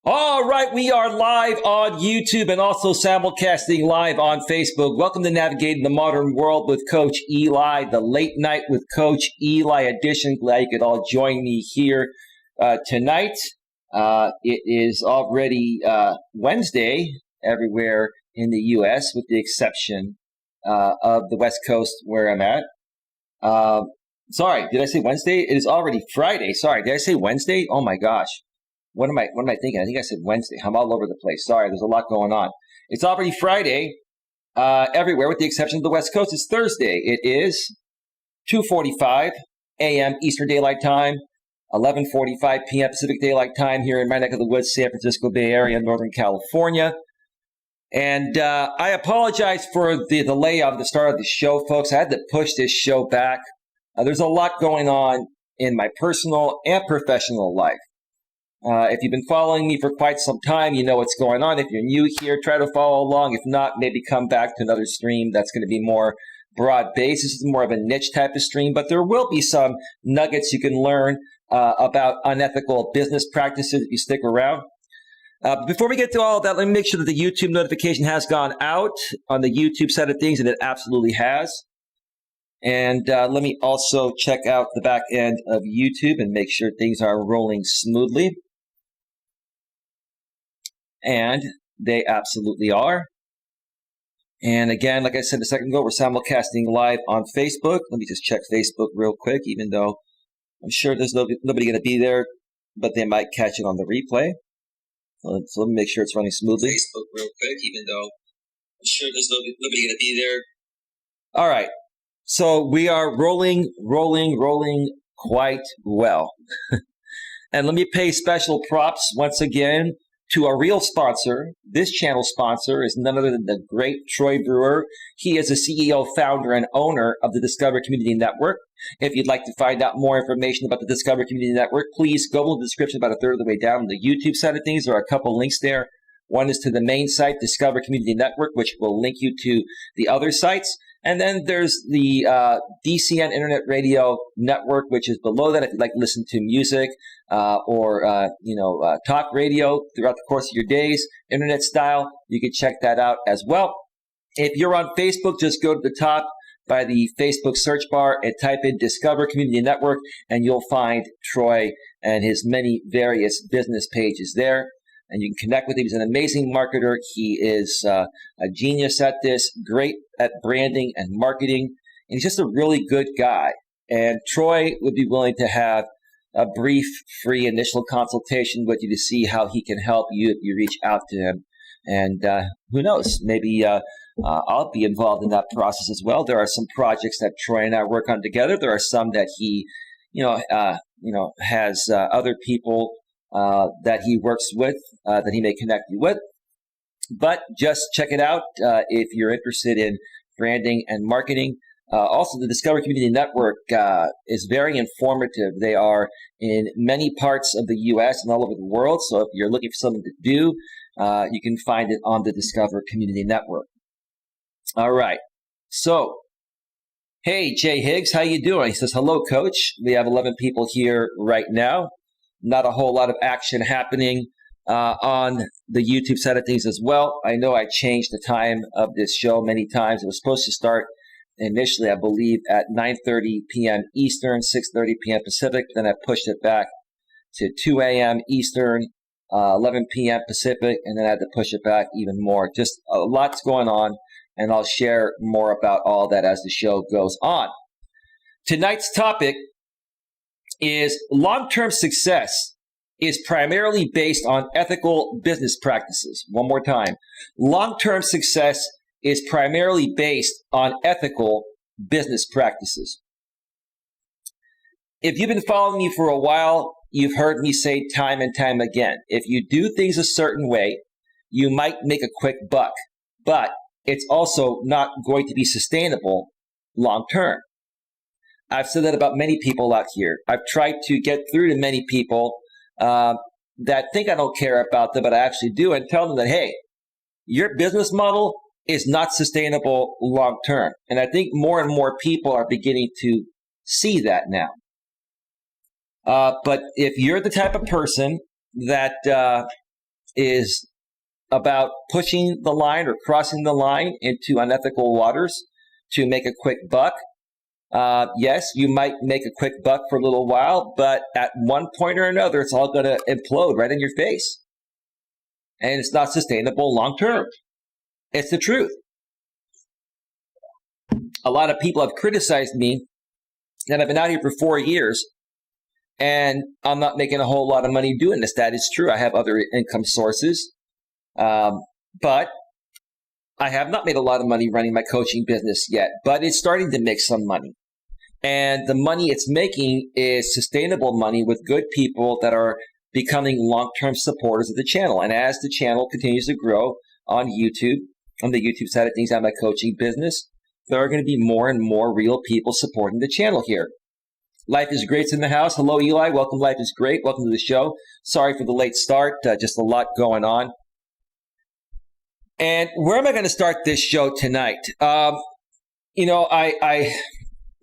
All right, we are live on YouTube and also simulcasting live on Facebook. Welcome to Navigating the Modern World with Coach Eli, the Late Night with Coach Eli edition. Glad you could all join me here tonight. It is already Wednesday everywhere in the U.S. with the exception of the West Coast where I'm at. Sorry, did I say Wednesday? It is already Friday. Sorry, did I say Wednesday? Oh my gosh. What am I thinking? I think I said Wednesday. I'm all over the place. Sorry, there's a lot going on. It's already Friday everywhere with the exception of the West Coast. It's Thursday. It is 2:45 a.m. Eastern Daylight Time, 11:45 p.m. Pacific Daylight Time here in my neck of the woods, San Francisco Bay Area, Northern California. And I apologize for the delay of the start of the show, folks. I had to push this show back. There's a lot going on in my personal and professional life. If you've been following me for quite some time, you know what's going on. If you're new here, try to follow along. If not, maybe come back to another stream that's going to be more broad-based. This is more of a niche type of stream, but there will be some nuggets you can learn about unethical business practices if you stick around. Before we get to all of that, let me make sure that the YouTube notification has gone out on the YouTube side of things, and it absolutely has. And let me also check out the back end of YouTube and make sure things are rolling smoothly. And they absolutely are. And again, like I said a second ago, we're simulcasting live on Facebook. Let me just check Facebook real quick, even though I'm sure there's nobody going to be there, but they might catch it on the replay. So let me make sure it's running smoothly. Facebook real quick, even though I'm sure there's nobody going to be there. All right. So we are rolling quite well. And let me pay special props once again to a real sponsor. This channel sponsor is none other than the great Troy Brewer. He is the CEO, founder, and owner of the Discover Community Network. If you'd like to find out more information about the Discover Community Network, please go to the description about a third of the way down on the YouTube side of things. There are a couple links there. One is to the main site, Discover Community Network, which will link you to the other sites. And then there's the DCN Internet Radio Network, which is below that if you'd like to listen to music or talk radio throughout the course of your days, internet style. You can check that out as well. If you're on Facebook, just go to the top by the Facebook search bar and type in Discover Community Network, and you'll find Troy and his many various business pages there. And you can connect with him. He's an amazing marketer. He is a genius at this, great at branding and marketing. And he's just a really good guy. And Troy would be willing to have a brief, free initial consultation with you to see how he can help you if you reach out to him. And who knows, maybe I'll be involved in that process as well. There are some projects that Troy and I work on together. There are some that he, has other people that he works with, that he may connect you with. But just check it out if you're interested in branding and marketing. Also, the Discover Community Network is very informative. They are in many parts of the U.S. and all over the world. So if you're looking for something to do, you can find it on the Discover Community Network. All right. So, hey, Jay Higgs, how you doing? He says, hello, Coach. We have 11 people here right now. Not a whole lot of action happening on the YouTube side of things as well. I know I changed the time of this show many times. It was supposed to start initially, I believe, at 9:30 p.m. Eastern, 6:30 p.m. Pacific. Then I pushed it back to 2 a.m. Eastern, 11 p.m. Pacific, and then I had to push it back even more. Just a lot's going on, and I'll share more about all that as the show goes on. Tonight's topic is long-term success is primarily based on ethical business practices. One more time. Long-term success is primarily based on ethical business practices. If you've been following me for a while, you've heard me say time and time again, if you do things a certain way, you might make a quick buck, but it's also not going to be sustainable long-term. I've said that about many people out here. I've tried to get through to many people that think I don't care about them, but I actually do, and tell them that, hey, your business model is not sustainable long term. And I think more and more people are beginning to see that now. But if you're the type of person that is about pushing the line or crossing the line into unethical waters to make a quick buck. Yes, you might make a quick buck for a little while, but at one point or another, it's all going to implode right in your face. And it's not sustainable long term. It's the truth. A lot of people have criticized me that I've been out here for 4 years and I'm not making a whole lot of money doing this. That is true. I have other income sources. But I have not made a lot of money running my coaching business yet, but it's starting to make some money. And the money it's making is sustainable money with good people that are becoming long-term supporters of the channel. And as the channel continues to grow on YouTube, on the YouTube side of things, on my coaching business, there are going to be more and more real people supporting the channel here. Life is Great's in the house. Hello, Eli. Welcome, Life is Great. Welcome to the show. Sorry for the late start. Just a lot going on. And where am I going to start this show tonight? I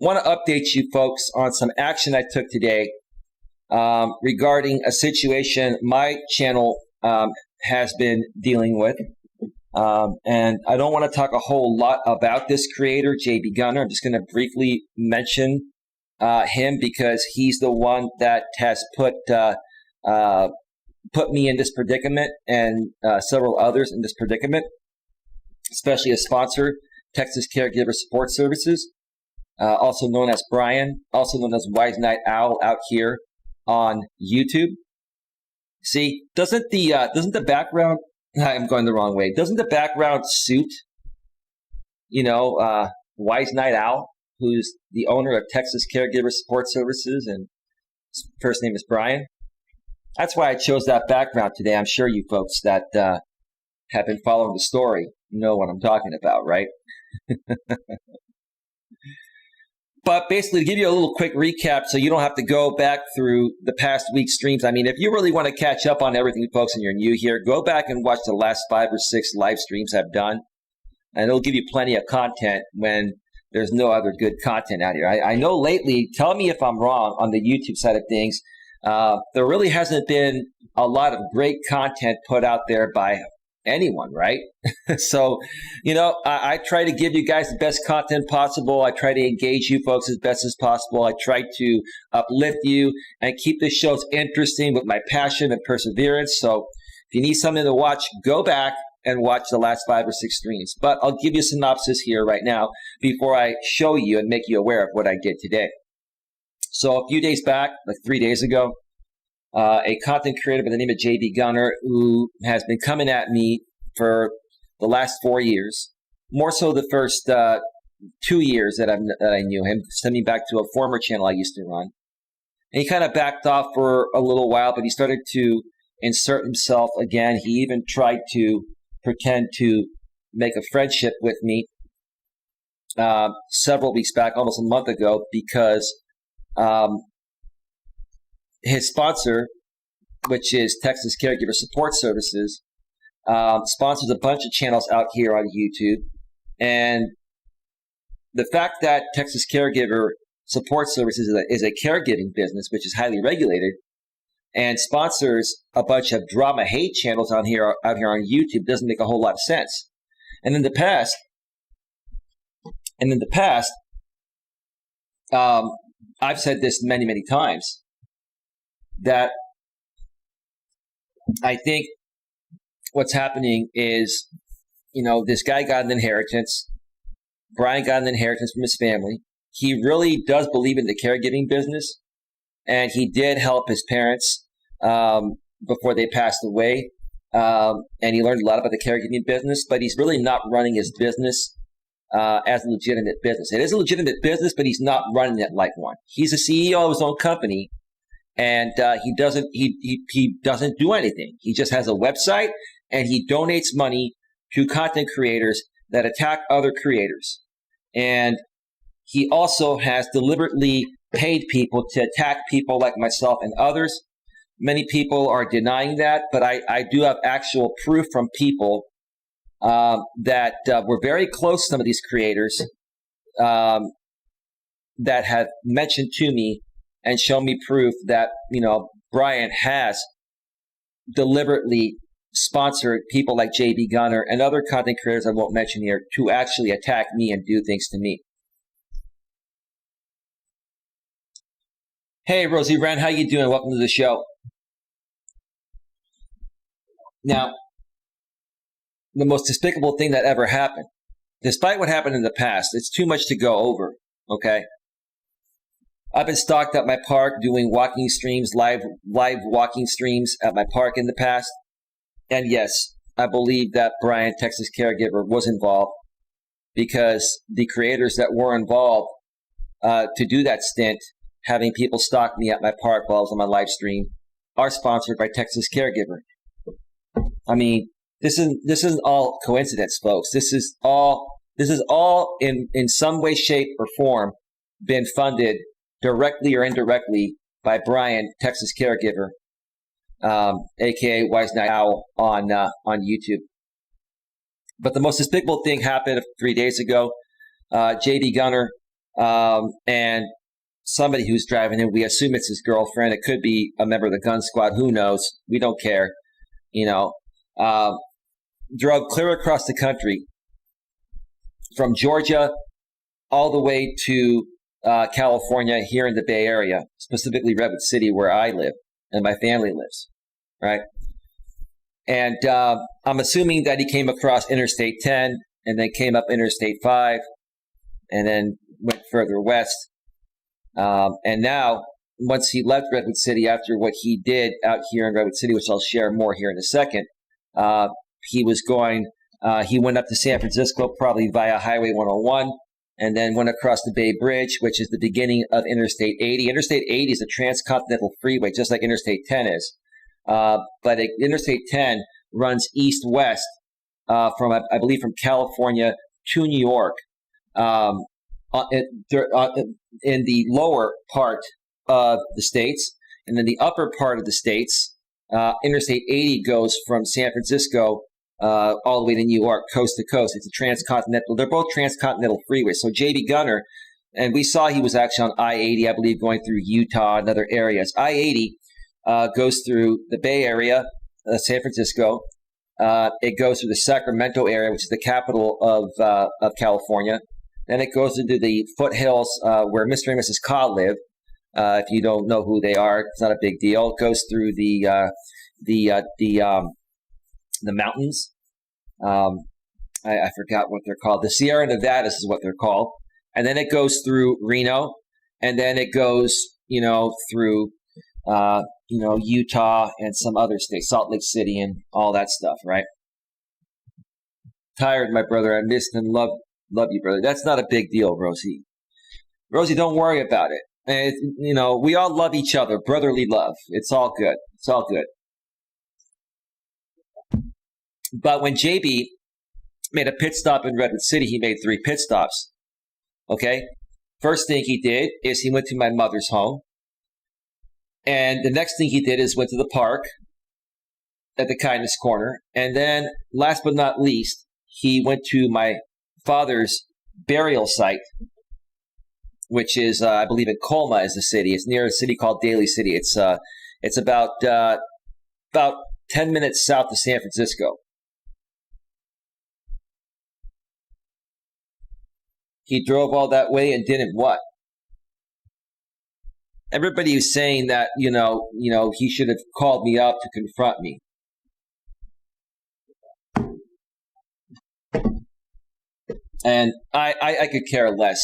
want to update you folks on some action I took today regarding a situation my channel has been dealing with. And I don't want to talk a whole lot about this creator, JB Gunner. I'm just going to briefly mention him because he's the one that has put me in this predicament and several others in this predicament, especially a sponsor, Texas Caregiver Support Services, also known as Brian, also known as Wise Night Owl out here on YouTube. See, doesn't the background, I'm going the wrong way, doesn't the background suit, Wise Night Owl, who's the owner of Texas Caregiver Support Services, and his first name is Brian? That's why I chose that background today. I'm sure you folks that have been following the story know what I'm talking about, right? But basically, to give you a little quick recap so you don't have to go back through the past week's streams. I mean, if you really want to catch up on everything, folks, and you're new here, go back and watch the last 5 or 6 live streams I've done. And it'll give you plenty of content when there's no other good content out here. I know lately, tell me if I'm wrong on the YouTube side of things, there really hasn't been a lot of great content put out there by anyone, right? So, I try to give you guys the best content possible. I try to engage you folks as best as possible. I try to uplift you and keep the shows interesting with my passion and perseverance. So if you need something to watch, go back and watch the last 5 or 6 streams. But I'll give you a synopsis here right now before I show you and make you aware of what I did today. So a few days back, like 3 days ago, a content creator by the name of JB Gunner, who has been coming at me for the last 4 years, more so the first 2 years that I knew him, sent me back to a former channel I used to run. And he kind of backed off for a little while, but he started to insert himself again. He even tried to pretend to make a friendship with me several weeks back, almost a month ago, because his sponsor, which is Texas Caregiver Support Services, sponsors a bunch of channels out here on YouTube. And the fact that Texas Caregiver Support Services is a caregiving business, which is highly regulated, and sponsors a bunch of drama hate channels out here on YouTube doesn't make a whole lot of sense. And in the past, I've said this many, many times, that I think what's happening is, this guy got an inheritance. Brian got an inheritance from his family. He really does believe in the caregiving business, and he did help his parents before they passed away, and he learned a lot about the caregiving business, but he's really not running his business as a legitimate business. It is a legitimate business, but he's not running it like one. He's a CEO of his own company, and he doesn't do anything. He just has a website, and he donates money to content creators that attack other creators. And he also has deliberately paid people to attack people like myself and others. Many people are denying that, but I do have actual proof from people that were very close to some of these creators that have mentioned to me and shown me proof that, Brian has deliberately sponsored people like JB Gunner and other content creators I won't mention here to actually attack me and do things to me. Hey, Rosie Wren, how you doing? Welcome to the show. Now, the most despicable thing that ever happened, despite what happened in the past, it's too much to go over, okay? I've been stalked at my park doing walking streams, live walking streams at my park in the past. And yes, I believe that Brian, Texas Caregiver, was involved because the creators that were involved to do that stint, having people stalk me at my park while I was on my live stream, are sponsored by Texas Caregiver. I mean, this isn't all coincidence, folks. This is all in some way, shape, or form been funded directly or indirectly by Brian, Texas Caregiver, aka Wise Night Owl on YouTube. But the most despicable thing happened 3 days ago. JB Gunner and somebody who's driving in, we assume it's his girlfriend. It could be a member of the gun squad. Who knows? We don't care. Drove clear across the country from Georgia all the way to California, here in the Bay Area, specifically Redwood City, where I live and my family lives, right? And I'm assuming that he came across Interstate 10 and then came up Interstate 5 and then went further west. And now, once he left Redwood City after what he did out here in Redwood City, which I'll share more here in a second, he went up to San Francisco, probably via Highway 101, and then went across the Bay Bridge, which is the beginning of Interstate 80. Interstate 80 is a transcontinental freeway, just like Interstate 10 is. But Interstate 10 runs east-west from, I believe, from California to New York. In the lower part of the states, and then the upper part of the states, Interstate 80 goes from San Francisco all the way to New York, coast to coast. It's a transcontinental. They're both transcontinental freeways. So JB Gunner, and we saw he was actually on I-80, I believe, going through Utah and other areas. I-80 goes through the Bay Area, San Francisco. It goes through the Sacramento area, which is the capital of California. Then it goes into the foothills where Mr. and Mrs. Codd live. If you don't know who they are, it's not a big deal. It goes through the mountains. I forgot what they're called. The Sierra Nevadas is what they're called. And then it goes through Reno, and then it goes, through, Utah and some other states, Salt Lake City and all that stuff, right? Tired, my brother. I missed and love you, brother. That's not a big deal, Rosie. Rosie, don't worry about it. And, we all love each other. Brotherly love. It's all good. It's all good. But when JB made a pit stop in Redwood City, he made 3 pit stops. Okay? First thing he did is he went to my mother's home. And the next thing he did is went to the park at the Kindness Corner. And then, last but not least, he went to my father's burial site, which is, I believe, in Colma is the city. It's near a city called Daly City. It's about 10 minutes south of San Francisco. He drove all that way and didn't what? Everybody was saying that, he should have called me up to confront me. And I could care less.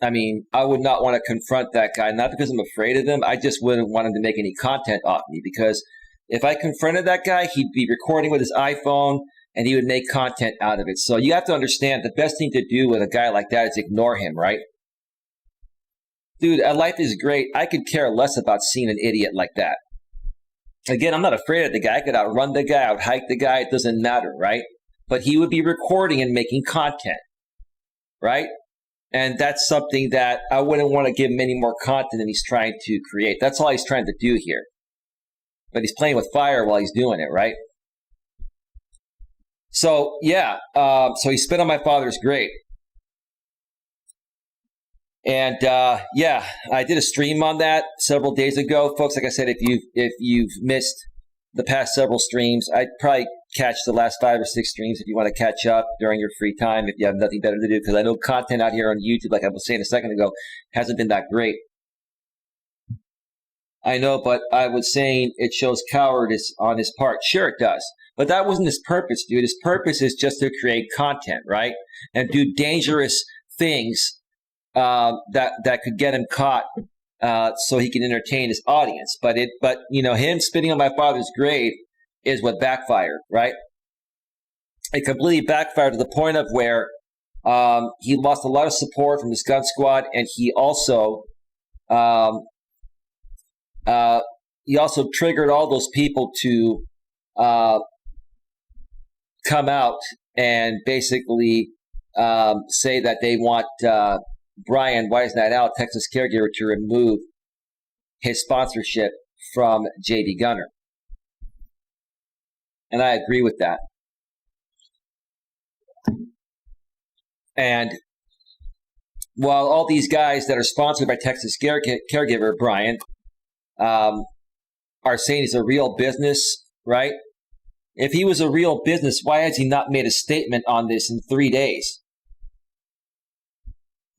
I mean, I would not want to confront that guy, not because I'm afraid of him. I just wouldn't want him to make any content off me, because if I confronted that guy, he'd be recording with his iPhone and he would make content out of it. So you have to understand, the best thing to do with a guy like that is ignore him, right? Dude, life is great. I could care less about seeing an idiot like that. Again, I'm not afraid of the guy. I could outrun the guy, outhike the guy. It doesn't matter, right? But he would be recording and making content, right? And that's something that I wouldn't want to give him any more content than he's trying to create. That's all he's trying to do here. But he's playing with fire while he's doing it, right? So, yeah. So he spit on my father's grave. And, yeah, I did a stream on that several days ago. Folks, like I said, if you've missed the past several streams. I'd probably catch the last 5 or 6 streams if you want to catch up during your free time, if you have nothing better to do, because I know content out here on YouTube, like I was saying a second ago, hasn't been that great. I know, but I was saying it shows cowardice on his part. Sure, it does. But that wasn't his purpose, dude. His purpose is just to create content, right? And do dangerous things that could get him caught so he can entertain his audience. But him spitting on my father's grave is what backfired, right? It completely backfired to the point of where he lost a lot of support from his gun squad, and he also triggered all those people to come out and basically say that they want Brian Wise Night Out, Texas Caregiver, to remove his sponsorship from JD Gunner. And I agree with that. And while all these guys that are sponsored by Texas Caregiver, Brian, are saying he's a real business, right? If he was a real business, why has he not made a statement on this in 3 days?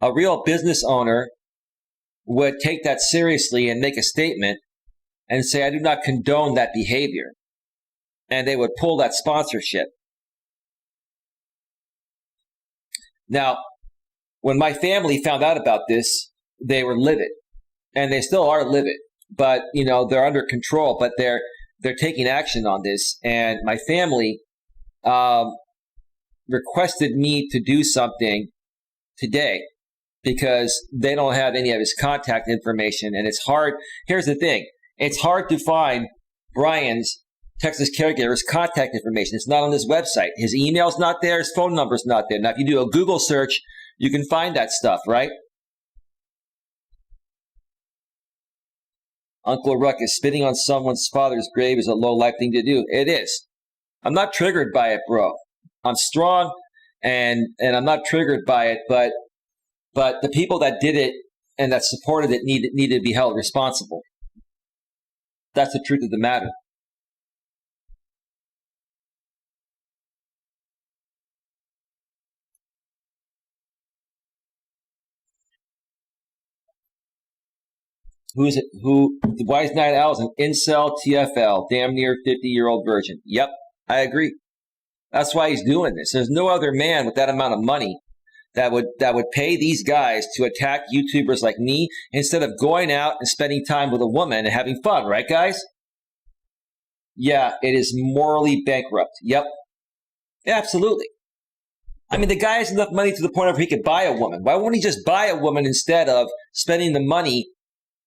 A real business owner would take that seriously and make a statement and say, I do not condone that behavior. And they would pull that sponsorship. Now, when my family found out about this, they were livid. And they still are livid. But, they're under control, but they're taking action on this. And my family requested me to do something today because they don't have any of his contact information. And it's hard. Here's the thing. It's hard to find Brian's Texas Caregiver's contact information. It's not on his website. His email's not there. His phone number's not there. Now, if you do a Google search, you can find that stuff, right? Uncle Ruckus, spitting on someone's father's grave is a low-life thing to do. It is. I'm not triggered by it, bro. I'm strong, and I'm not triggered by it, but the people that did it and that supported it need to be held responsible. That's the truth of the matter. The Wise Night Owl is an incel TFL, damn near 50-year-old virgin. Yep, I agree. That's why he's doing this. There's no other man with that amount of money that would pay these guys to attack YouTubers like me instead of going out and spending time with a woman and having fun, right, guys? Yeah, it is morally bankrupt. Yep. Yeah, absolutely. I mean, the guy has enough money to the point where he could buy a woman. Why wouldn't he just buy a woman instead of spending the money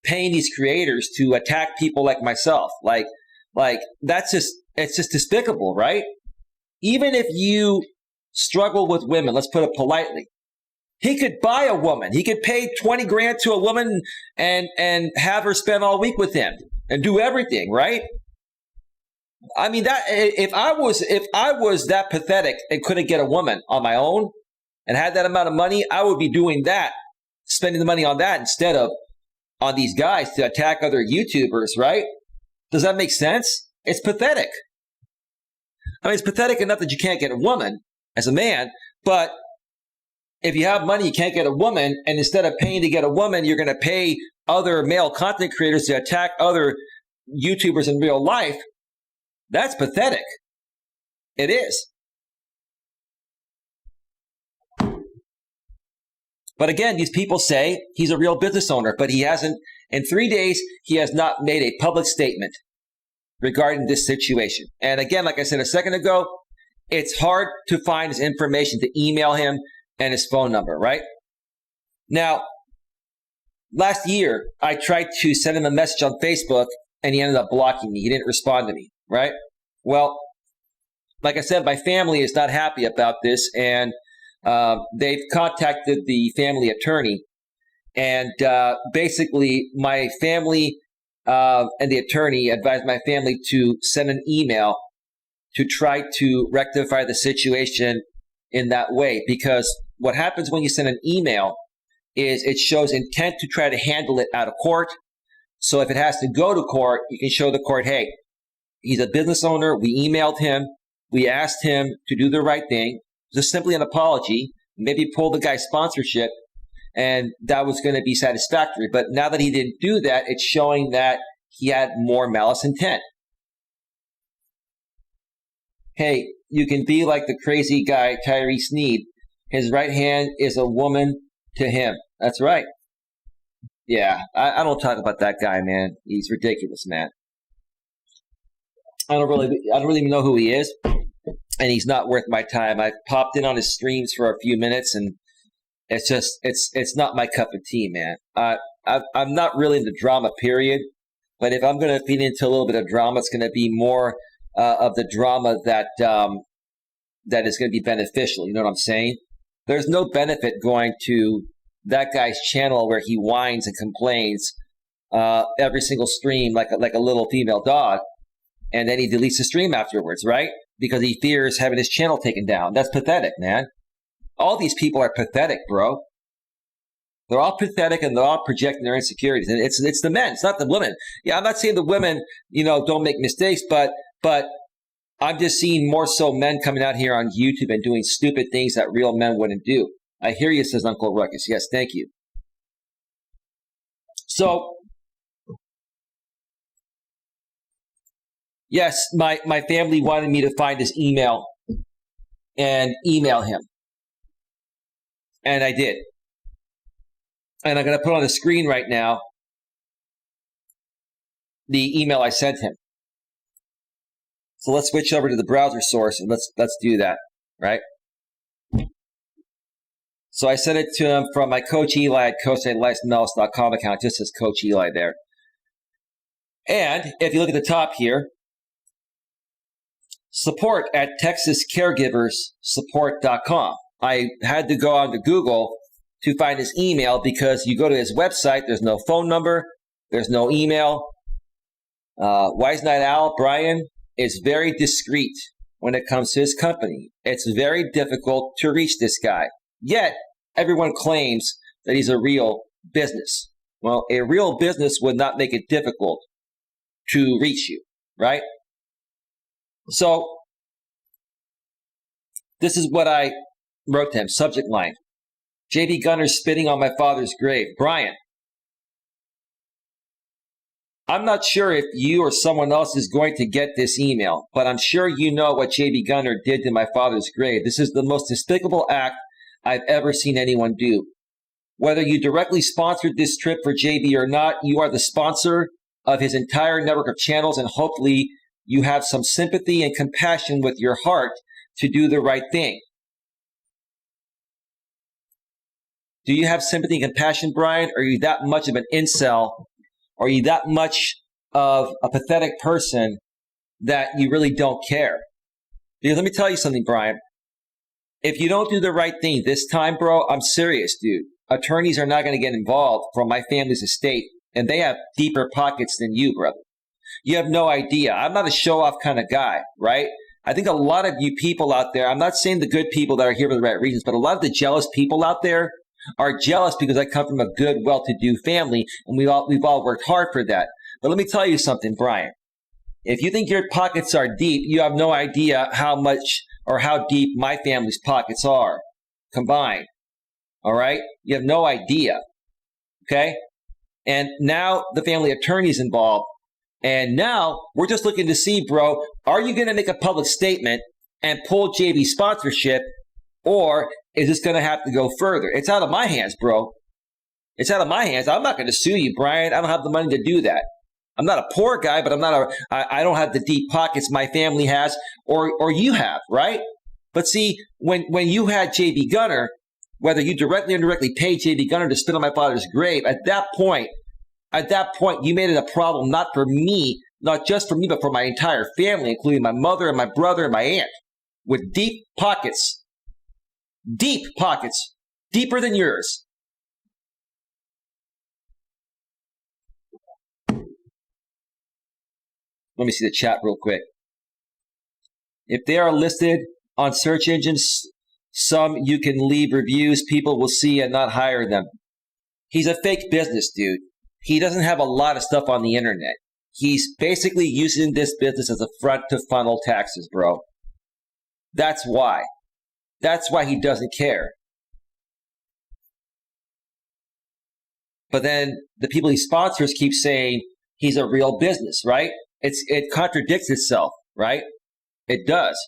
paying these creators to attack people like myself? Like it's just despicable, right? Even if you struggle with women, let's put it politely, he could buy a woman. He could pay 20 grand to a woman and have her spend all week with him and do everything, right? I mean, that if I was that pathetic and couldn't get a woman on my own and had that amount of money, I would be doing that, spending the money on that instead of on these guys to attack other YouTubers, right? Does that make sense? It's pathetic. I mean, it's pathetic enough that you can't get a woman as a man, but if you have money, you can't get a woman, and instead of paying to get a woman, you're going to pay other male content creators to attack other YouTubers in real life. That's pathetic. It is. But again, these people say he's a real business owner, but he hasn't, in 3 days, he has not made a public statement regarding this situation. And again, like I said a second ago, it's hard to find his information, to email him and his phone number, right? Now, last year, I tried to send him a message on Facebook and he ended up blocking me. He didn't respond to me, right? Well, like I said, my family is not happy about this, and they've contacted the family attorney, and basically my family and the attorney advised my family to send an email to try to rectify the situation in that way, because what happens when you send an email is it shows intent to try to handle it out of court. So if it has to go to court, you can show the court, hey, He's a business owner. We emailed him. We asked him to do the right thing, just simply an apology, maybe pull the guy's sponsorship, and that was going to be satisfactory. But now that he didn't do that, it's showing that he had more malice intent. Hey, you can be like the crazy guy, Tyree Sneed. His right hand is a woman to him. That's right. Yeah, I don't talk about that guy, man. He's ridiculous, man. I don't really even know who he is, and he's not worth my time. I popped in on his streams for a few minutes, and it's not my cup of tea, man. I'm not really into drama, period. But if I'm going to feed into a little bit of drama, it's going to be more of the drama that is going to be beneficial. You know what I'm saying? There's no benefit going to that guy's channel where he whines and complains every single stream like a little female dog, and then he deletes the stream afterwards, right? Because he fears having his channel taken down. That's pathetic, man. All these people are pathetic, bro. They're all pathetic, and they're all projecting their insecurities. And it's the men. It's not the women. Yeah, I'm not saying the women, don't make mistakes, but I'm just seeing more so men coming out here on YouTube and doing stupid things that real men wouldn't do. I hear you, says Uncle Ruckus. Yes, thank you. So, yes, my family wanted me to find his email and email him. And I did. And I'm going to put on the screen right now the email I sent him. So let's switch over to the browser source and let's do that, right? So I sent it to him from my Coach Eli at coacheli.melas.com account. Just says Coach Eli there. And if you look at the top here, support at texascaregiversupport.com. I had to go onto Google to find his email because you go to his website, there's no phone number, there's no email. Wise Night Owl, Brian, is very discreet when it comes to his company. It's very difficult to reach this guy. Yet, everyone claims that he's a real business. Well, a real business would not make it difficult to reach you, right? So, this is what I wrote to him. Subject line: JB Gunner spitting on my father's grave. Brian, I'm not sure if you or someone else is going to get this email, but I'm sure you know what JB Gunner did to my father's grave. This is the most despicable act I've ever seen anyone do. Whether you directly sponsored this trip for JB or not, you are the sponsor of his entire network of channels, and hopefully you have some sympathy and compassion with your heart to do the right thing. Do you have sympathy and compassion, Brian? Or are you that much of an incel? Or are you that much of a pathetic person that you really don't care? Because let me tell you something, Brian. If you don't do the right thing this time, bro, I'm serious, dude. Attorneys are not going to get involved from my family's estate, and they have deeper pockets than you, brother. You have no idea. I'm not a show-off kind of guy, right? I think a lot of you people out there, I'm not saying the good people that are here for the right reasons, but a lot of the jealous people out there are jealous because I come from a good, well-to-do family, and we've all worked hard for that. But let me tell you something, Brian. If you think your pockets are deep, you have no idea how much or how deep my family's pockets are combined. All right? You have no idea. Okay? And now the family attorney's involved. And now we're just looking to see, bro, are you going to make a public statement and pull JB sponsorship, or is this going to have to go further? It's out of my hands, bro. It's out of my hands. I'm not going to sue you, Brian. I don't have the money to do that. I'm not a poor guy, but I don't have the deep pockets my family has or you have, right? But see, when you had JB Gunner, whether you directly or indirectly paid JB Gunner to spit on my father's grave, at that point, you made it a problem, not for me, not just for me, but for my entire family, including my mother and my brother and my aunt, with deep pockets, deeper than yours. Let me see the chat real quick. If they are listed on search engines, some you can leave reviews. People will see and not hire them. He's a fake business, dude. He doesn't have a lot of stuff on the internet. He's basically using this business as a front to funnel taxes, bro. That's why. That's why he doesn't care. But then the people he sponsors keep saying he's a real business, right? It contradicts itself, right? It does.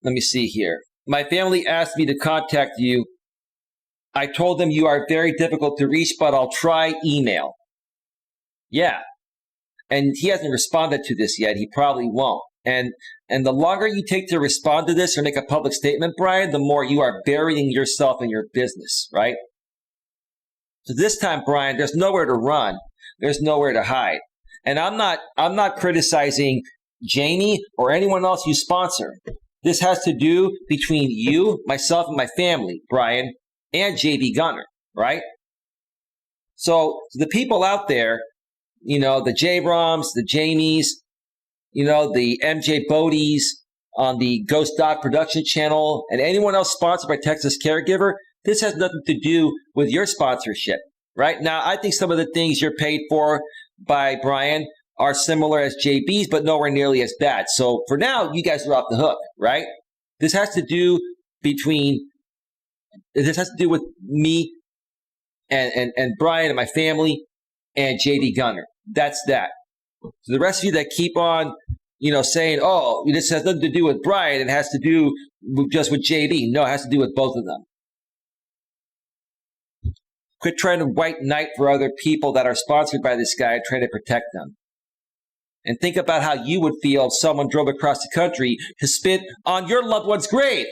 Let me see here. My family asked me to contact you. I told them you are very difficult to reach, but I'll try email. Yeah. And he hasn't responded to this yet. He probably won't. And the longer you take to respond to this or make a public statement, Brian, the more you are burying yourself in your business, right? So this time, Brian, there's nowhere to run. There's nowhere to hide. And I'm not criticizing Jamie or anyone else you sponsor. This has to do between you, myself, and my family, Brian, and JB Gunner, right? So the people out there, the J-Roms, the Jamies, the MJ Bodies on the Ghost Doc production channel, and anyone else sponsored by Texas Caregiver, this has nothing to do with your sponsorship, right? Now, I think some of the things you're paid for by Brian are similar as JB's, but nowhere nearly as bad. So for now, you guys are off the hook, right? This has to do with me and Brian and my family and JB Gunner. That's that. So the rest of you that keep on, saying, oh, this has nothing to do with Brian, it has to do just with JB. No, it has to do with both of them. Quit trying to white knight for other people that are sponsored by this guy and trying to protect them. And think about how you would feel if someone drove across the country to spit on your loved one's grave.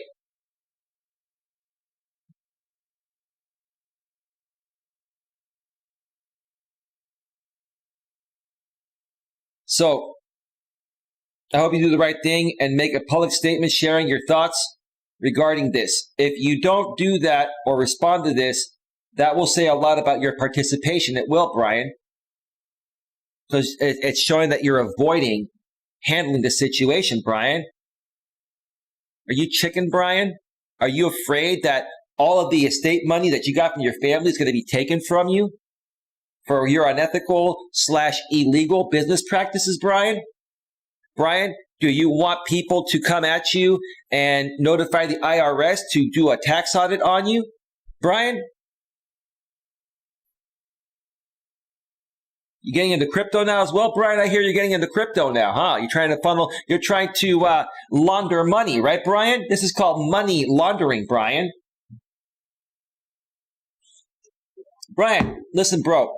So I hope you do the right thing and make a public statement sharing your thoughts regarding this. If you don't do that or respond to this, that will say a lot about your participation. It will, Brian. Because it's showing that you're avoiding handling the situation, Brian. Are you chicken, Brian? Are you afraid that all of the estate money that you got from your family is going to be taken from you for your unethical/illegal business practices, Brian? Brian, do you want people to come at you and notify the IRS to do a tax audit on you, Brian? You getting into crypto now as well, Brian? I hear you're getting into crypto now, huh? You're trying to launder money, right, Brian? This is called money laundering, Brian. Brian, listen, bro.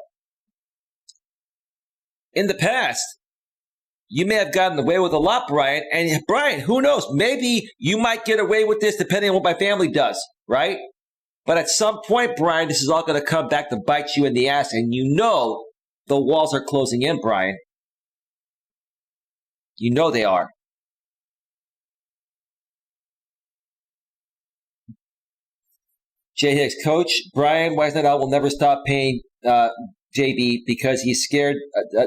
In the past, you may have gotten away with a lot, Brian. And Brian, who knows? Maybe you might get away with this depending on what my family does, right? But at some point, Brian, this is all going to come back to bite you in the ass. And the walls are closing in, Brian. You know they are. Jay Hicks, Coach, Brian Weisnett will never stop paying JB because he's scared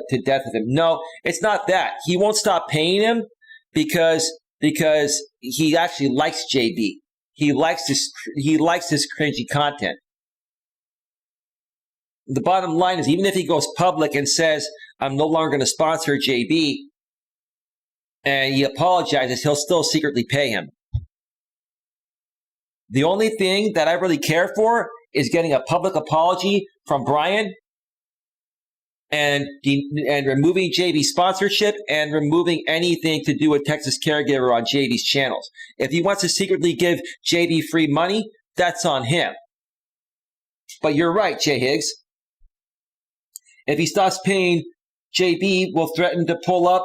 to death of him. No, it's not that. He won't stop paying him because he actually likes JB. He likes his cringy content. The bottom line is, even if he goes public and says, I'm no longer going to sponsor JB, and he apologizes, he'll still secretly pay him. The only thing that I really care for is getting a public apology from Brian and removing JB's sponsorship and removing anything to do with Texas Caregiver on JB's channels. If he wants to secretly give JB free money, that's on him. But you're right, Jay Higgs. If he stops paying, JB will threaten to pull up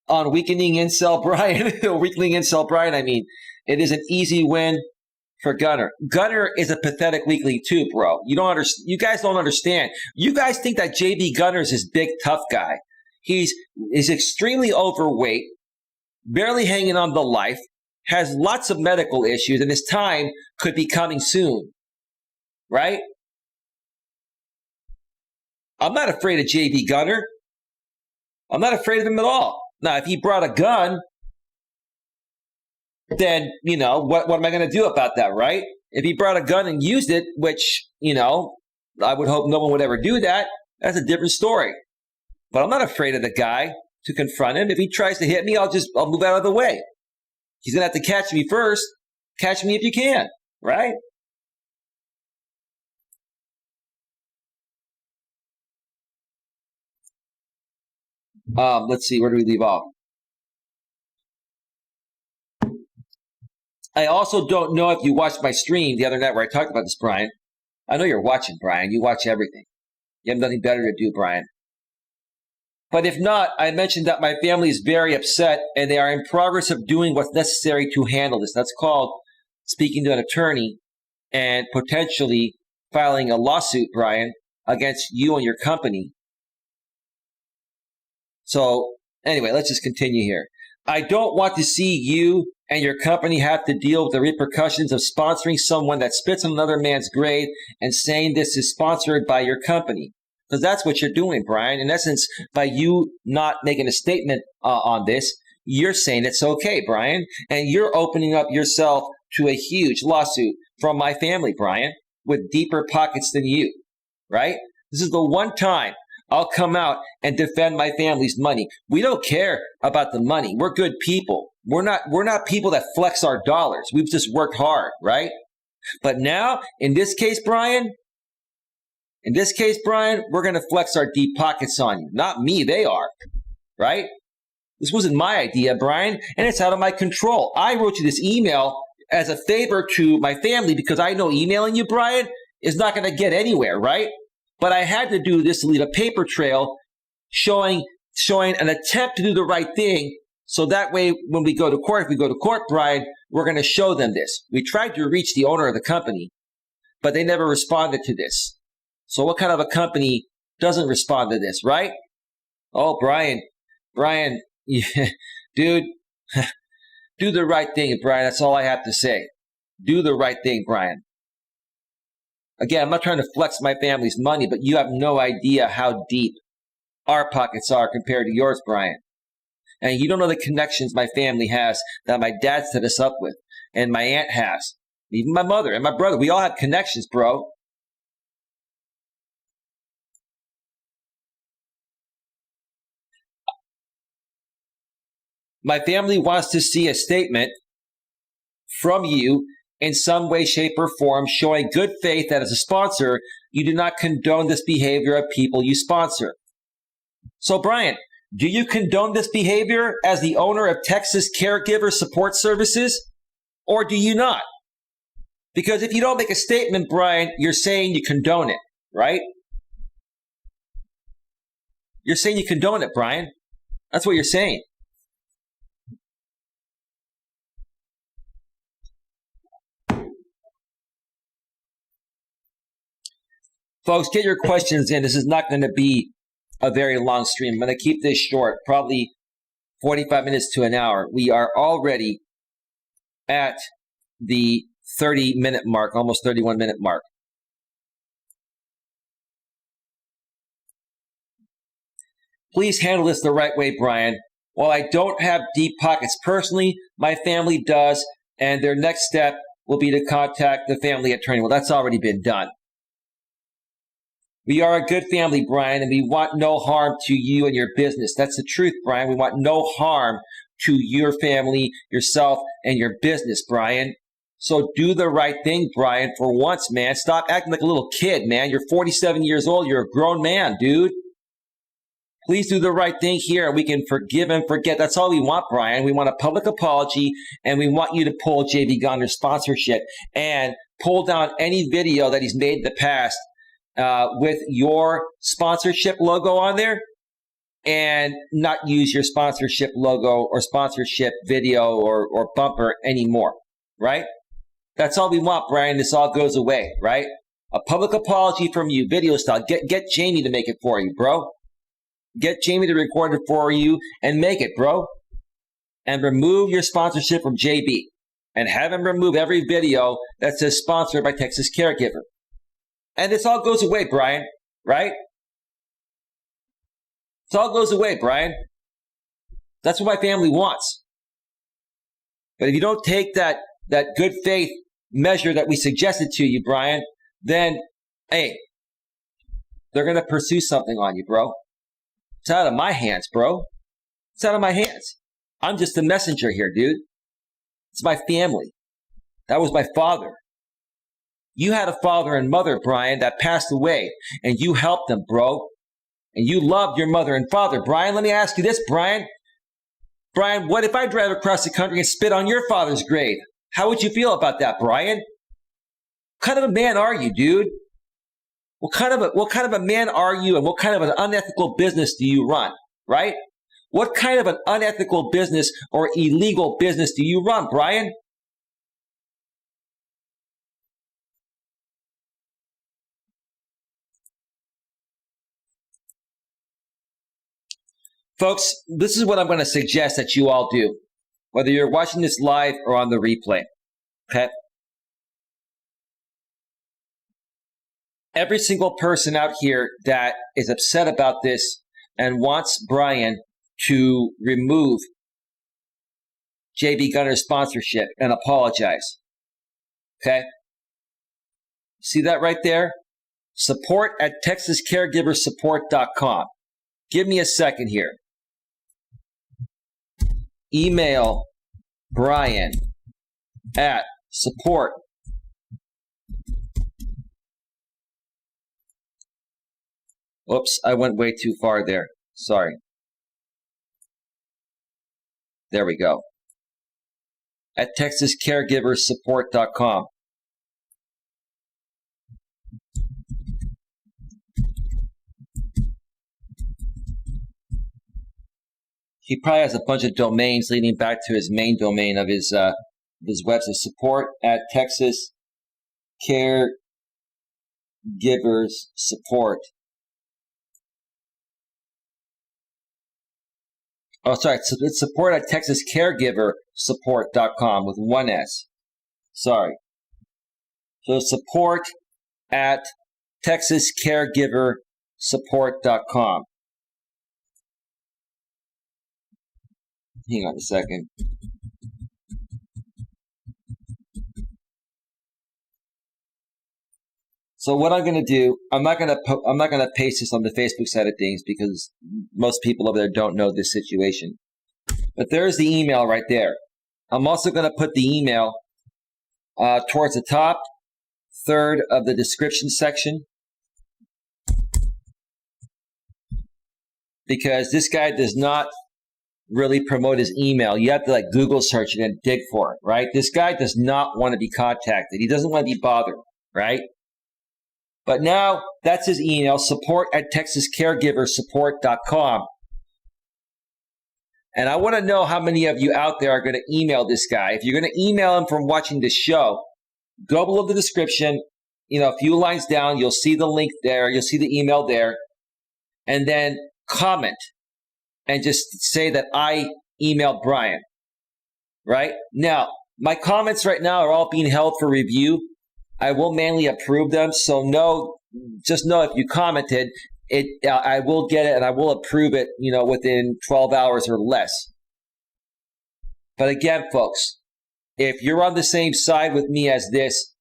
on Weakening Incel Brian. Weakening Incel Brian, I mean. It is an easy win for Gunner. Gunner is a pathetic weakling too, bro. You guys don't understand. You guys think that JB Gunner is this big, tough guy. He's extremely overweight, barely hanging on to life, has lots of medical issues, and his time could be coming soon. Right? I'm not afraid of JB Gunner. I'm not afraid of him at all. Now, if he brought a gun then, what am I going to do about that, right? If he brought a gun and used it, which, I would hope no one would ever do that, that's a different story. But I'm not afraid of the guy to confront him. If he tries to hit me, I'll move out of the way. He's going to have to catch me first. Catch me if you can, right? Let's see, where do we leave off? I also don't know if you watched my stream the other night where I talked about this, Brian. I know you're watching, Brian. You watch everything. You have nothing better to do, Brian. But if not, I mentioned that my family is very upset and they are in progress of doing what's necessary to handle this. That's called speaking to an attorney and potentially filing a lawsuit, Brian, against you and your company. So anyway, let's just continue here. I don't want to see you and your company have to deal with the repercussions of sponsoring someone that spits on another man's grave and saying this is sponsored by your company. Because that's what you're doing, Brian. In essence, by you not making a statement on this, you're saying it's okay, Brian. And you're opening up yourself to a huge lawsuit from my family, Brian, with deeper pockets than you, right? This is the one time I'll come out and defend my family's money. We don't care about the money. We're good people. We're not people that flex our dollars. We've just worked hard, right? But now, in this case, Brian, we're going to flex our deep pockets on you. Not me, they are, right? This wasn't my idea, Brian, and it's out of my control. I wrote you this email as a favor to my family because I know emailing you, Brian, is not going to get anywhere, right? But I had to do this to leave a paper trail showing an attempt to do the right thing. So that way, when we go to court, if we go to court, Brian, we're going to show them this. We tried to reach the owner of the company, but they never responded to this. So what kind of a company doesn't respond to this, right? Oh, Brian, yeah, dude, do the right thing, Brian. That's all I have to say. Do the right thing, Brian. Again, I'm not trying to flex my family's money, but you have no idea how deep our pockets are compared to yours, Brian. And you don't know the connections my family has that my dad set us up with, and my aunt has, even my mother and my brother. We all have connections, bro. My family wants to see a statement from you in some way, shape, or form showing good faith that as a sponsor, you do not condone this behavior of people you sponsor. So, Brian, do you condone this behavior as the owner of Texas Caregiver Support Services, or do you not? Because if you don't make a statement, Brian, you're saying you condone it, right? You're saying you condone it, Brian. That's what you're saying. Folks, get your questions in. This is not going to be a very long stream. I'm going to keep this short, probably 45 minutes to an hour. We are already at the 30-minute mark, almost 31-minute mark. Please handle this the right way, Brian. While I don't have deep pockets personally, my family does, and their next step will be to contact the family attorney. Well, that's already been done. We are a good family, Brian, and we want no harm to you and your business. That's the truth, Brian. We want no harm to your family, yourself, and your business, Brian. So do the right thing, Brian, for once, man. Stop acting like a little kid, man. You're 47 years old. You're a grown man, dude. Please do the right thing here, and we can forgive and forget. That's all we want, Brian. We want a public apology, and we want you to pull JV Gunner's sponsorship and pull down any video that he's made in the past with your sponsorship logo on there, and not use your sponsorship logo or sponsorship video or bumper anymore, right? That's all we want, Brian. This all goes away, right? A public apology from you, video style. Get Jamie to make it for you, bro. Get Jamie to record it for you and make it, bro. And remove your sponsorship from JB. And have him remove every video that says sponsored by Texas Caregiver. And this all goes away, Brian, right? This all goes away, Brian. That's what my family wants. But if you don't take that good faith measure that we suggested to you, Brian, then, hey, they're going to pursue something on you, bro. It's out of my hands, bro. It's out of my hands. I'm just a messenger here, dude. It's my family. That was my father. You had a father and mother, Brian, that passed away, and you helped them, bro. And you loved your mother and father. Brian, let me ask you this, Brian. Brian, what if I drive across the country and spit on your father's grave? How would you feel about that, Brian? What kind of a man are you, dude? What kind of a man are you, and what kind of an unethical business do you run, right? What kind of an unethical business or illegal business do you run, Brian? Folks, this is what I'm going to suggest that you all do, whether you're watching this live or on the replay, okay? Every single person out here that is upset about this and wants Brian to remove JB Gunner's sponsorship and apologize, okay? See that right there? Support at TexasCaregiverSupport.com. Give me a second here. Email Brian at support. Oops, I went way too far there. Sorry. There we go. At TexasCaregiverSupport.com. He probably has a bunch of domains leading back to his main domain of his website. Support at Texas Caregivers Support. Oh, sorry. It's support at TexasCaregiverSupport.com with one S. Sorry. So support at TexasCaregiverSupport.com. Hang on a second. So what I'm going to do, I'm not going to paste this on the Facebook side of things because most people over there don't know this situation. But there's the email right there. I'm also going to put the email towards the top third of the description section, because this guy does not really promote his email. You have to like Google search it and dig for it, right? This guy does not want to be contacted. He doesn't want to be bothered, right? But now that's his email, support at TexasCaregiverSupport.com. And I want to know how many of you out there are going to email this guy. If you're going to email him from watching this show, go below the description, a few lines down, you'll see the link there, you'll see the email there, and then comment and just say that I emailed Brian, right? Now, my comments right now are all being held for review. I will manually approve them, so just know if you commented, I will get it and I will approve it, within 12 hours or less. But again, folks, if you're on the same side with me as this,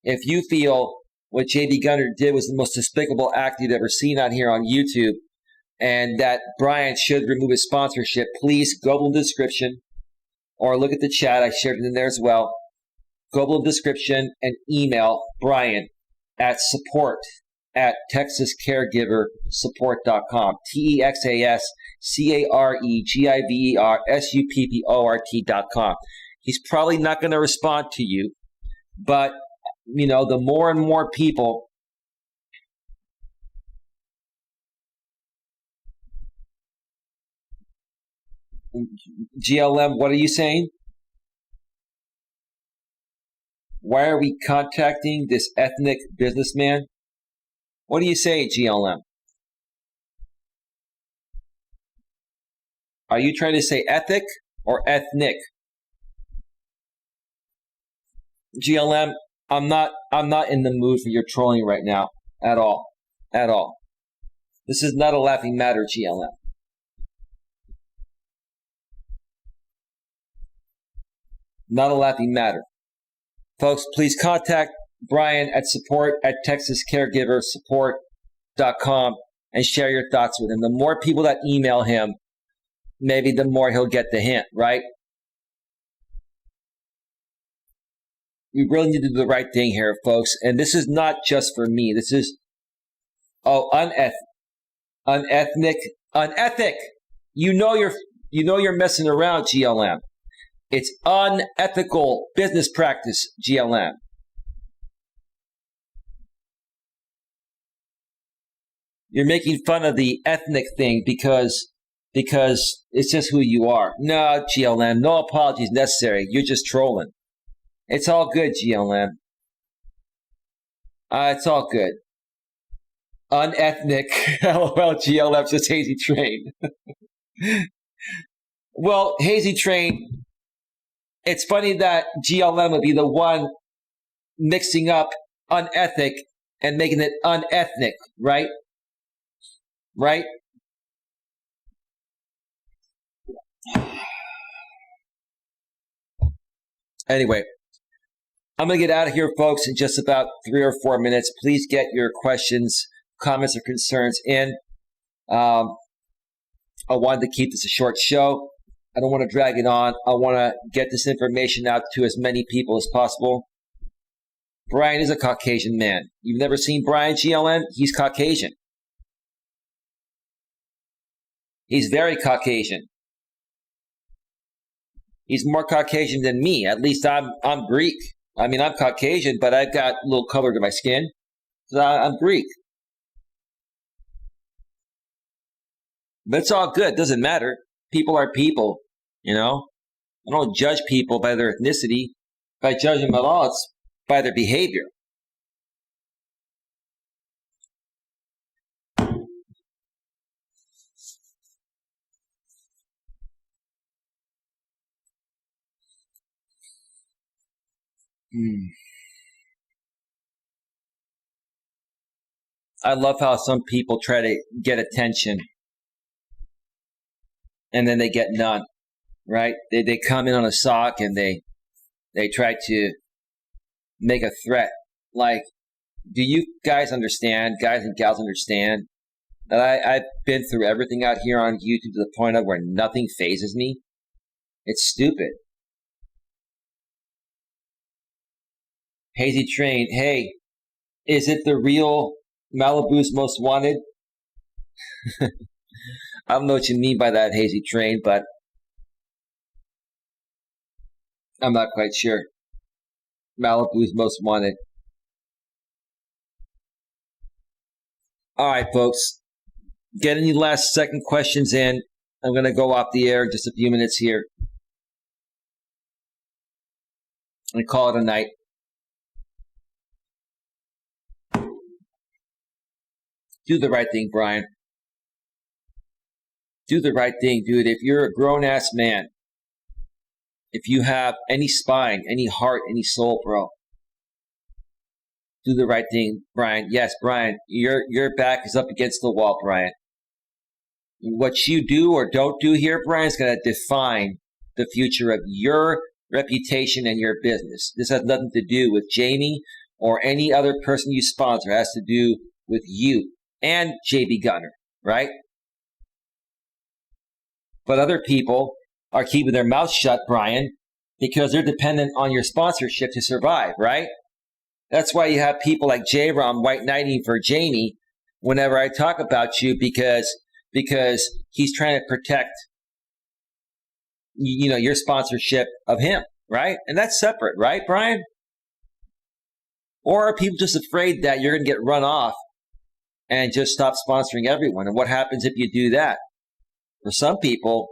if you feel what JB Gunner did was the most despicable act you've ever seen on here on YouTube, and that Brian should remove his sponsorship, please go to the description or look at the chat. I shared it in there as well. Go to the description and email Brian at support at TexasCaregiverSupport.com. TexasCaregiverSupport.com. He's probably not going to respond to you, but, the more and more people GLM, what are you saying? Why are we contacting this ethnic businessman? What do you say, GLM? Are you trying to say ethic or ethnic? GLM, I'm not in the mood for your trolling right now at all. At all. This is not a laughing matter, GLM. Not a laughing matter. Folks, please contact Brian at support@texascaregiversupport.com and share your thoughts with him. The more people that email him, maybe the more he'll get the hint, right? We really need to do the right thing here, folks. And this is not just for me. This is, unethic. You know you're messing around, GLM. It's unethical business practice, GLM. You're making fun of the ethnic thing because it's just who you are. No, GLM, no apologies necessary. You're just trolling. It's all good, GLM. It's all good. Unethnic. LOL, GLM, just Hazy Train. Well, Hazy Train, it's funny that GLM would be the one mixing up unethic and making it unethnic, right? Right? Anyway, I'm going to get out of here, folks, in just about 3 or 4 minutes. Please get your questions, comments, or concerns in. I wanted to keep this a short show. I don't want to drag it on. I want to get this information out to as many people as possible. Brian is a Caucasian man. You've never seen Brian, GLM? He's Caucasian. He's very Caucasian. He's more Caucasian than me. At least I'm Greek. I mean, I'm Caucasian, but I've got a little color to my skin. So I'm Greek. But it's all good. Doesn't matter. People are people, you know. I don't judge people by their ethnicity. If I judge them at all, it's by their behavior. I love how some people try to get attention and then they get none, right? They come in on a sock and they try to make a threat. Like, do you guys understand, guys and gals understand, that I've been through everything out here on YouTube to the point of where nothing phases me? It's stupid. Hazy Train, hey, is it the real Malibu's Most Wanted? I don't know what you mean by that, Hazy Train, but I'm not quite sure. Malibu's Most Wanted. All right, folks. Get any last second questions in. I'm going to go off the air in just a few minutes here and call it a night. Do the right thing, Brian. Do the right thing, dude. If you're a grown-ass man, if you have any spine, any heart, any soul, bro, do the right thing, Brian. Yes, Brian, your back is up against the wall, Brian. What you do or don't do here, Brian, is going to define the future of your reputation and your business. This has nothing to do with Jamie or any other person you sponsor. It has to do with you and JB Gunner, right? But other people are keeping their mouths shut, Brian, because they're dependent on your sponsorship to survive, right? That's why you have people like J-Rom white knighting for Jamie whenever I talk about you because he's trying to protect, your sponsorship of him, right? And that's separate, right, Brian? Or are people just afraid that you're going to get run off and just stop sponsoring everyone? And what happens if you do that? For some people,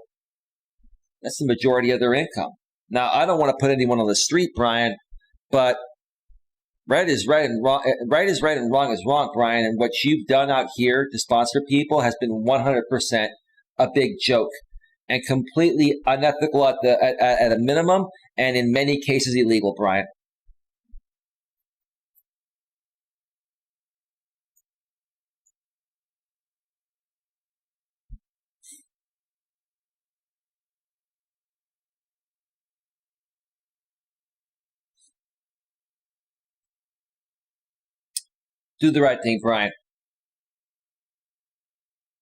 that's the majority of their income. Now, I don't want to put anyone on the street, Brian, but right is right and wrong. Right is right and wrong is wrong, Brian. And what you've done out here to sponsor people has been 100% a big joke and completely unethical at a minimum, and in many cases illegal, Brian. Do the right thing, Brian.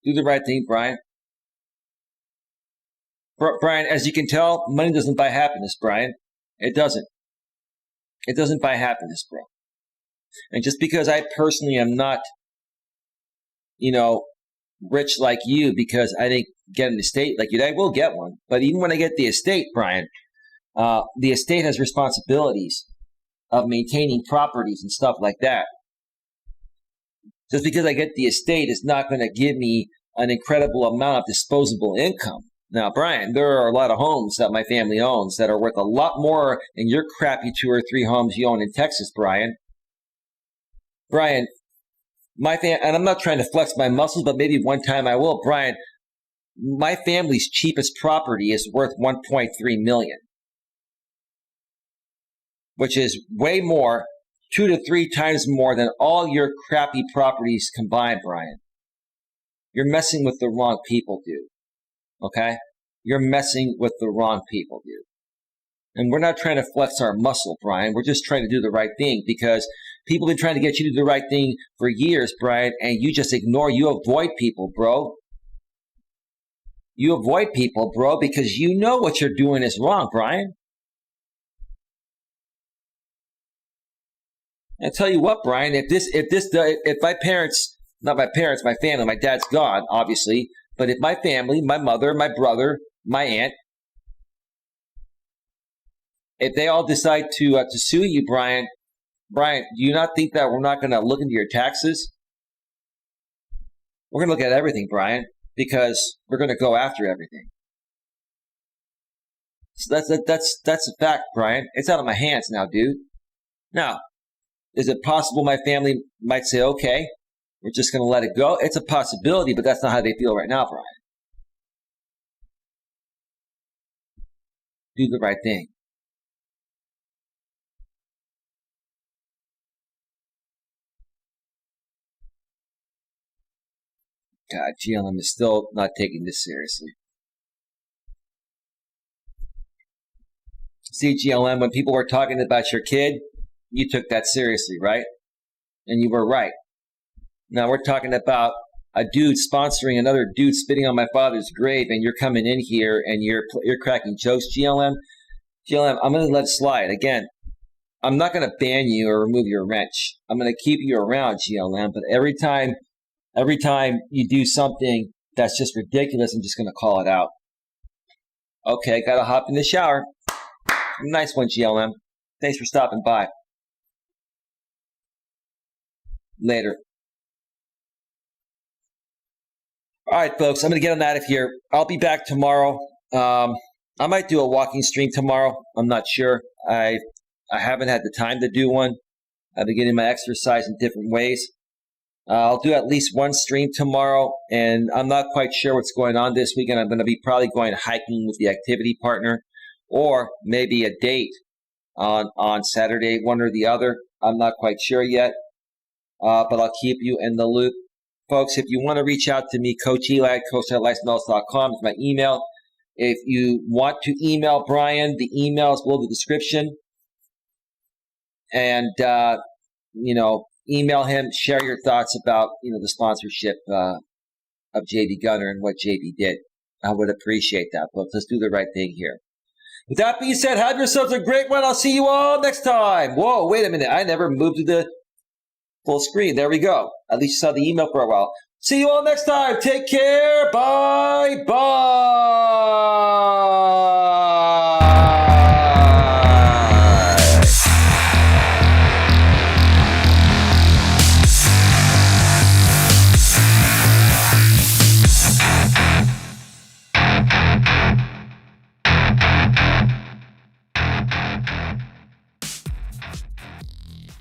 Do the right thing, Brian. Brian, as you can tell, money doesn't buy happiness, Brian. It doesn't. It doesn't buy happiness, bro. And just because I personally am not, rich like you because I didn't get an estate like you, I will get one. But even when I get the estate, Brian, the estate has responsibilities of maintaining properties and stuff like that. Just because I get the estate is not going to give me an incredible amount of disposable income. Now, Brian, there are a lot of homes that my family owns that are worth a lot more than your crappy 2 or 3 homes you own in Texas, Brian. Brian, and I'm not trying to flex my muscles, but maybe one time I will. Brian, my family's cheapest property is worth $1.3 million, which is way more, 2 to 3 times more than all your crappy properties combined, Brian. You're messing with the wrong people, dude. Okay? You're messing with the wrong people, dude. And we're not trying to flex our muscle, Brian. We're just trying to do the right thing because people have been trying to get you to do the right thing for years, Brian, and you just ignore, you avoid people, bro. You avoid people, bro, because you know what you're doing is wrong, Brian. I tell you what, Brian, if my parents, not my parents, my family, my dad's gone, obviously, but if my family, my mother, my brother, my aunt, if they all decide to sue you, Brian, do you not think that we're not going to look into your taxes? We're going to look at everything, Brian, because we're going to go after everything. So that's a fact, Brian. It's out of my hands now, dude. Now, is it possible my family might say, okay, we're just going to let it go? It's a possibility, but that's not how they feel right now, Brian. Do the right thing. God, GLM is still not taking this seriously. See, GLM, when people were talking about your kid, you took that seriously, right? And you were right. Now we're talking about a dude sponsoring another dude spitting on my father's grave, and you're coming in here and you're cracking jokes, GLM. GLM, I'm going to let it slide. Again, I'm not going to ban you or remove your wrench. I'm going to keep you around, GLM, but every time you do something that's just ridiculous, I'm just going to call it out. Okay, got to hop in the shower. Nice one, GLM. Thanks for stopping by. Later. All right, folks, I'm going to get on out of here. I'll be back tomorrow. I might do a walking stream tomorrow. I'm not sure. I haven't had the time to do one. I've been getting my exercise in different ways. I'll do at least one stream tomorrow, and I'm not quite sure what's going on this weekend. I'm going to be probably going hiking with the activity partner, or maybe a date on Saturday, one or the other. I'm not quite sure yet, but I'll keep you in the loop. Folks, if you want to reach out to me, Coach Eli at coacheli@melas.com is my email. If you want to email Brian, the email is below the description. And, email him, share your thoughts about, the sponsorship of JB Gunner and what JB did. I would appreciate that, folks. Let's do the right thing here. With that being said, have yourselves a great one. I'll see you all next time. Whoa, wait a minute. I never moved to the full screen. There we go. At least you saw the email for a while. See you all next time. Take care. Bye. Bye.